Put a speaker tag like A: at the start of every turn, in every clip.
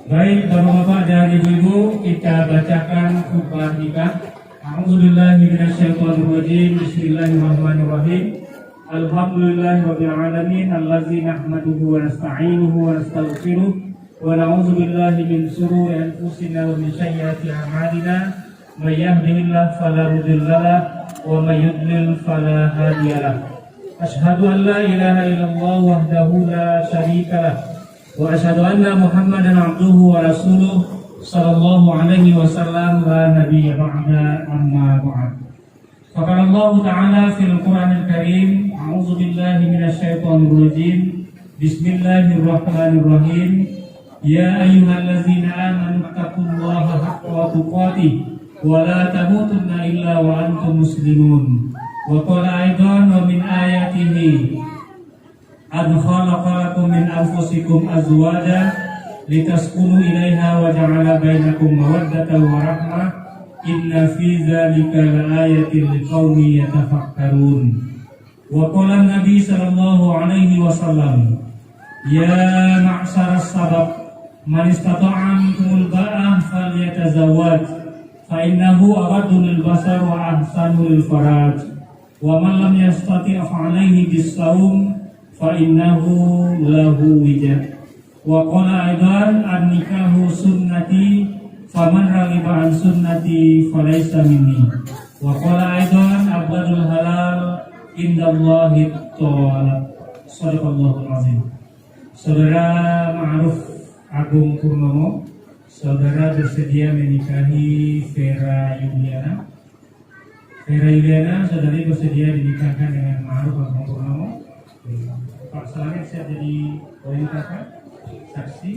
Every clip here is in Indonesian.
A: Baik, Bapak-bapak dan Ibu-ibu, kita bacakan khutbah nikah. A'udzubillahi minasyaitonirrajim. Bismillahirrahmanirrahim. Alhamdulillahirabbil alamin allazi nahmaduhu wa nasta'inuhu wa nastaghfiruh wa na'udzu billahi min shururi anfusina wa min sayyiati a'malina. May yahdihillahu fala mudilla lahu wa may yudlil fala hadiya lahu. Asyhadu an la ilaha illallah wahdahu la syarika lahu wa asyhadu anna Muhammadan abduhu wa rasuluh sallallahu alaihi wasallam la nabiyya ba'da amma ba'd. Faqala Allah Ta'ala fil Qur'anil Karim, a'udzu billahi minasyaitonir rajim. Bismillahirrahmanirrahim. Ya ayyuhallazina amanu taqullaha haqqa tuqatih wa la tamutunna illa wa antum muslimun. Wa qala aidan wa min ayatihi an khalaqa lakum min anfusikum azwajan litaskunu ilaiha wa ja'ala bainakum mawaddatan wa rahmah. Inna fi dzalika laayatin liqaumin yatafakkarun. Wa qala an-nabi sallallahu alaihi wasallam, ya ma'syaras sabab man istata'a minkumul ba'ah falyatazawwaj fa innahu aghaddu lil basar wa ahsanu lil faraj. Wa man lam yastati' fa alaihi bis-shaum fa innahu lahu wija. Wa qala aidan an-nikahu sunnati faman raghiba an sunnati falaysa minni. Wa qala aidan abadul halal indallahi ta'ala. Shadaqallahul azim. Saudara Ma'ruf Agung Purnomo, saudara bersedia menikahi Vera Yuliana. Vera Yuliana, saudari bersedia dinikahkan dengan Ma'ruf Agung Purnomo. Pak Selamet siap jadi wanita saksi.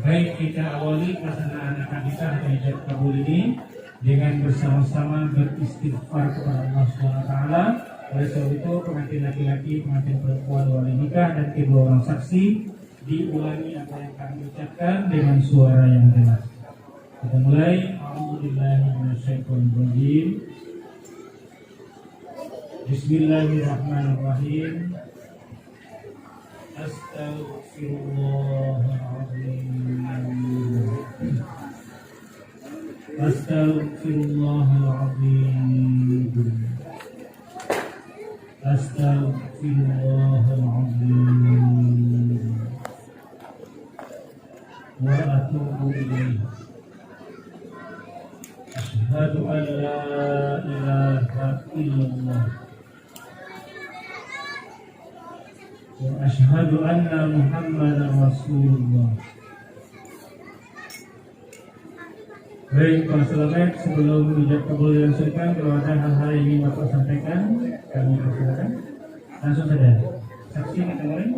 A: Baik, kita awali pelaksanaan akad nikah atau ijab kabul ini dengan bersama-sama beristighfar kepada Allah SWT. Oleh sebab itu, pengantin laki-laki, pengantin perempuan wali nikah dan kedua orang saksi diulangi apa yang kami ucapkan dengan suara yang jelas. Kita mulai. A'udzubillahi minasyaitonirrajim. Bismillahirrahmanirrahim. Astaghfirullahaladzim. Astaghfirullahaladzim. Astaghfirullahaladzim. Wa atubu ilaih. Asyhadu an la ilaha illallah wa asyhadu anna Muhammadan Rasulullah. Baik, Pak Selamet, sebelum ijab kabul dilangsungkan, kalau ada hal-hal yang ingin Bapak sampaikan, kami persilakan. Langsung saja. Saksi kita mulai.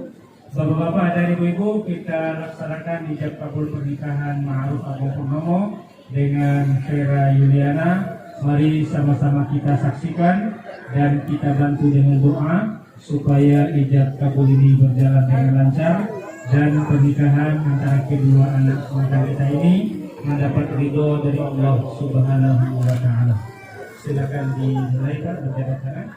A: Bapak-bapak dan ibu-ibu, kita laksanakan ijab kabul pernikahan Ma'ruf Agung Purnomo dengan Vera Yuliana. Mari sama-sama kita saksikan dan kita bantu dengan doa supaya ijab kabul ini berjalan dengan lancar dan pernikahan antara kedua anak bangsa kita ini mendapat ridho dari Allah Subhanahu wa Ta'ala. Silakan dimulai Pak, berjabat tangan.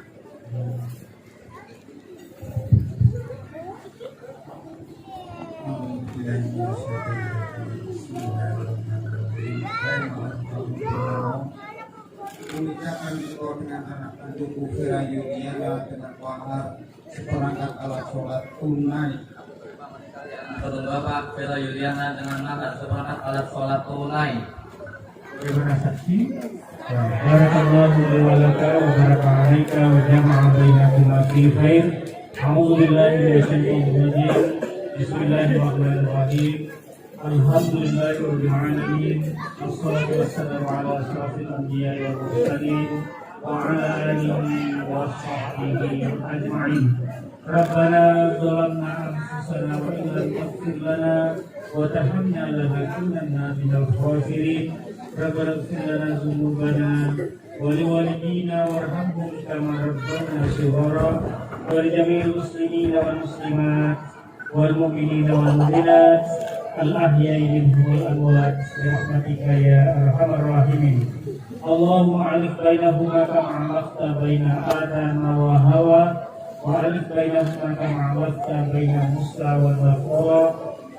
B: Mengucapkan engkau dengan anak kandungku Vera Yuliana dengan mahar seperangkat alat sholat tunai.
C: Saudara Bapak Vera Yuliana dengan mahar seperangkat alat sholat tunai.
A: Terima kasih. Barakallahu li wa laka wa baraka 'alaika wa jama'a bainakuma fi khair. A'udzu billahi minasyaitonir rajim. Bismillahirrahmanirrahim. Alhamdulillahirabbil alamin. Wassalatu wassalamu ala asyrafil anbiya'i wal mursalin wa ala alihi wa sahbihi ajma'in. Rabbana zalamna anfusana wa in lam taghfir lana wa tarhamna lanakunanna minal khasirin. Rabbana ighfir lana dzunubana wa liwalidina warhamhum kama rabbana shighara wa li jami'il muslimina wal muslimat wal mu'minina wal mu'minat al-ahya'i minhum wal amwat bi rahmatika ya arhamar rahimin. Allahumma alif bainahuma kama alafta baina Adam wa Hawa wa alif bainahuma kama alafta baina Musa wal Baqara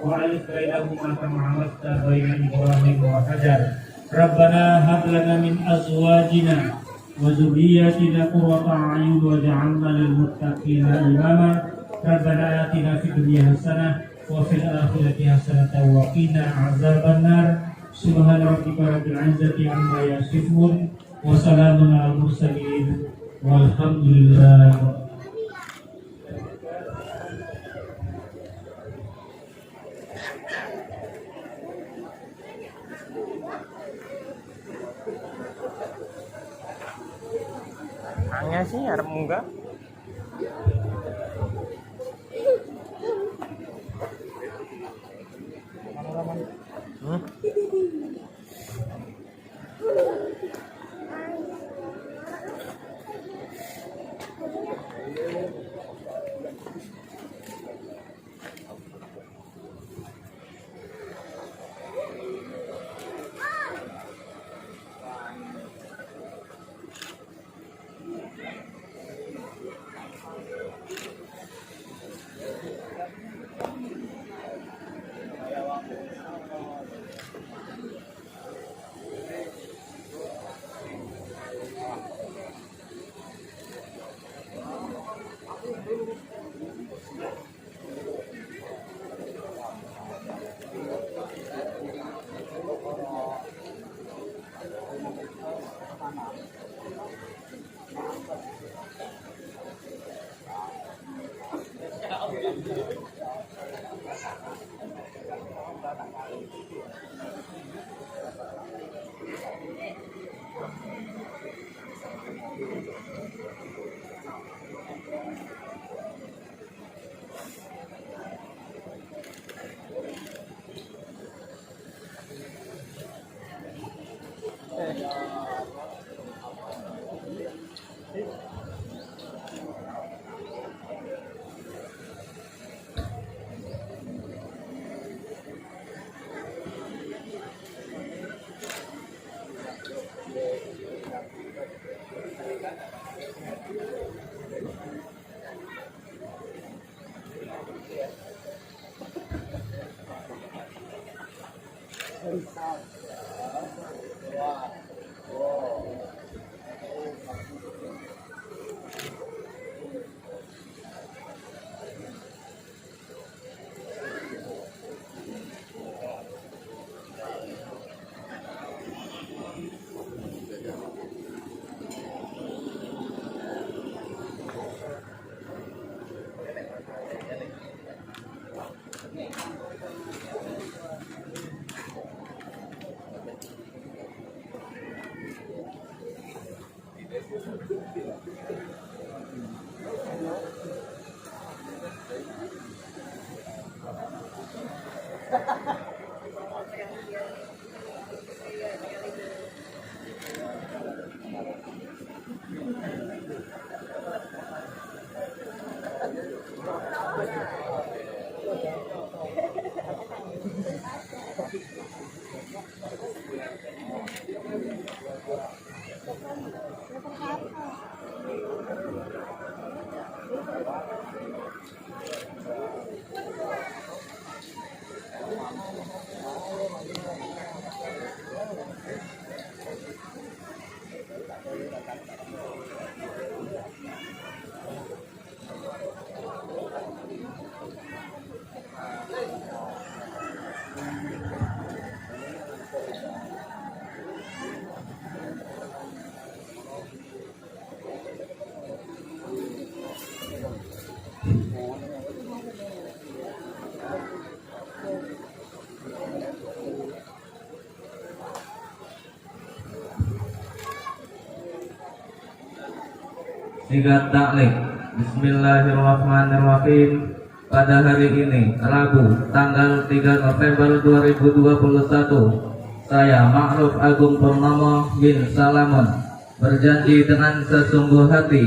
A: وألف بينهما كما علقت بين إبراهيم وحجر ربنا هب لنا من أزواجنا وذرياتنا قرة أعين واجعلنا للمتقين إماما ربنا آتنا في الدنيا حسنة وفي الآخرة حسنة وقنا عذاب النار سبحان ربك رب العزة عما يصفون وسلام على المرسلين والحمد لله.
D: Hanya sih harap enggak.
C: Sigat taklik. Bismillahirrahmanirrahim. Pada hari ini, Rabu, tanggal 3 November 2021, saya Ma'ruf Agung Purnomo bin Salamun berjanji dengan sesungguh hati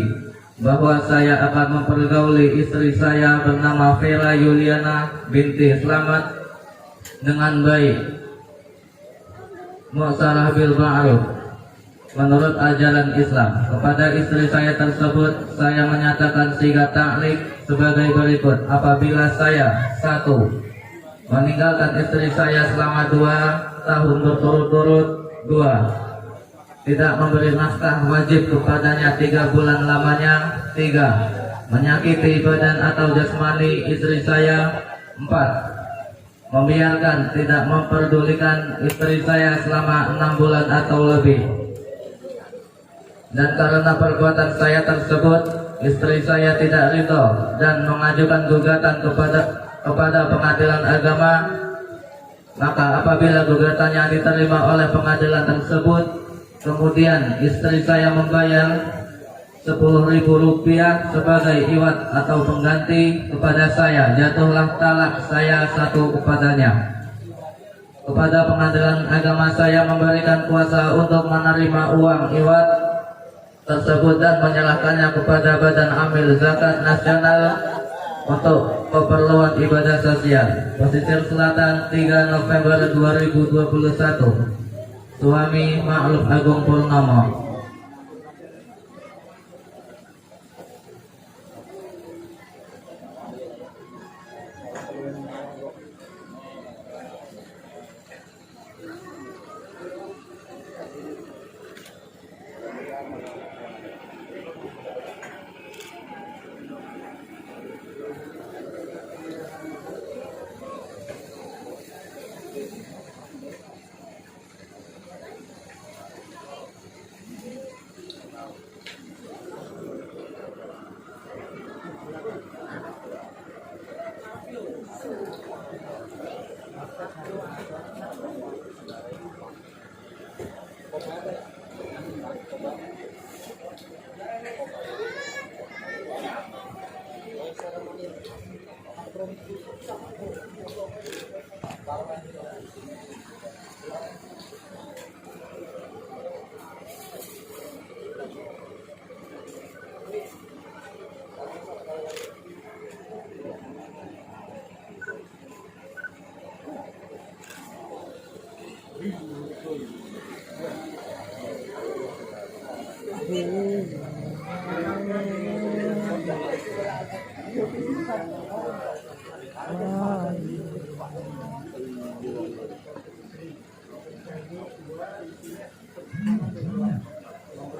C: bahwa saya akan mempergauli istri saya bernama Vera Yuliana binti Slamet dengan baik, mu'sarah bil ma'ruf, menurut ajaran Islam. Kepada istri saya tersebut, saya menyatakan sigat taklik sebagai berikut. Apabila saya 1. meninggalkan istri saya selama 2 tahun berturut-turut. 2. Tidak memberi nafkah wajib kepadanya 3 bulan lamanya. 3. Menyakiti badan atau jasmani istri saya. 4. Membiarkan tidak memperdulikan istri saya selama 6 bulan atau lebih. Dan karena perbuatan saya tersebut, istri saya tidak ridho dan mengajukan gugatan kepada pengadilan agama, maka apabila gugatannya diterima oleh pengadilan tersebut, kemudian istri saya membayar Rp10.000 sebagai iwat atau pengganti kepada saya, jatuhlah talak saya 1 kepadanya. Kepada pengadilan agama saya memberikan kuasa untuk menerima uang iwat tersebut dan menyerahkannya kepada Badan Amil Zakat Nasional untuk keperluan ibadah sosial. Pesisir Selatan, 3 November 2021. Suami Ma'ruf Agung Purnomo.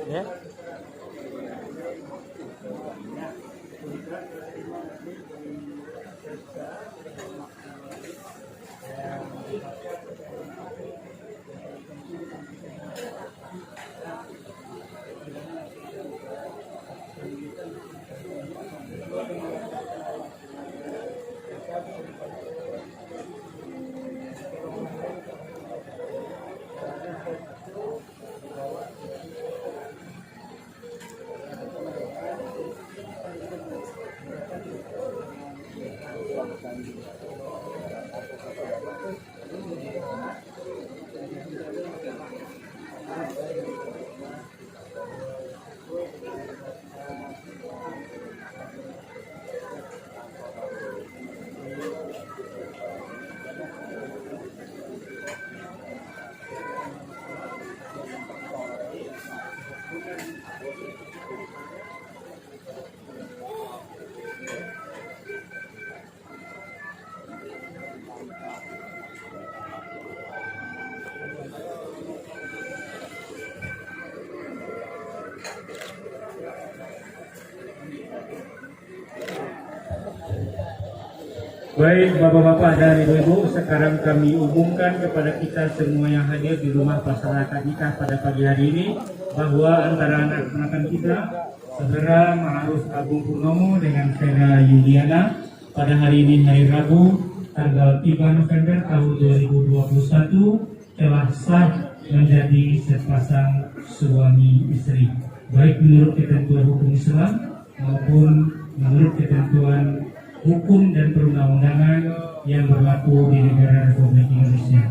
D: Ya.
A: Baik Bapak-Bapak dan Ibu-Ibu, sekarang kami umumkan kepada kita semua yang hadir di rumah pelaksana akad nikah pada pagi hari ini bahwa antara anak-anak kita, Saudara Ma'ruf Agung Purnomo dengan Vera Yuliana pada hari ini hari Rabu tanggal 3 November tahun 2021 telah sah menjadi sepasang suami istri, baik menurut ketentuan hukum Islam maupun menurut ketentuan hukum dan perundang-undangan yang berlaku di negara Republik Indonesia.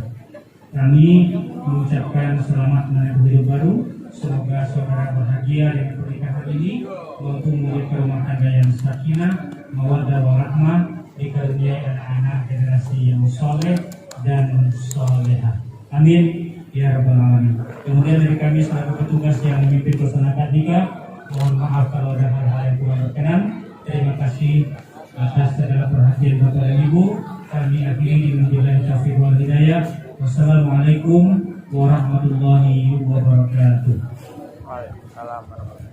A: Kami mengucapkan selamat menempuh hidup baru. Semoga saudara bahagia dengan pernikahan ini, mampu memiliki rumah tangga yang sakinah, mawaddah warahmah, dikaruniai anak-anak generasi yang soleh dan solehah. Amin ya rabbal alamin. Kemudian dari kami selaku petugas yang memimpin pelaksana akad nikah, mohon maaf kalau ada hal-hal yang kurang berkenan. Terima kasih atas segala perhatian Bapak dan Ibu. kami akhiri dengan billahi taufiq wal hidayah. Wassalamualaikum warahmatullahi wabarakatuh.
D: Waalaikumsalam warahmatullahi wabarakatuh.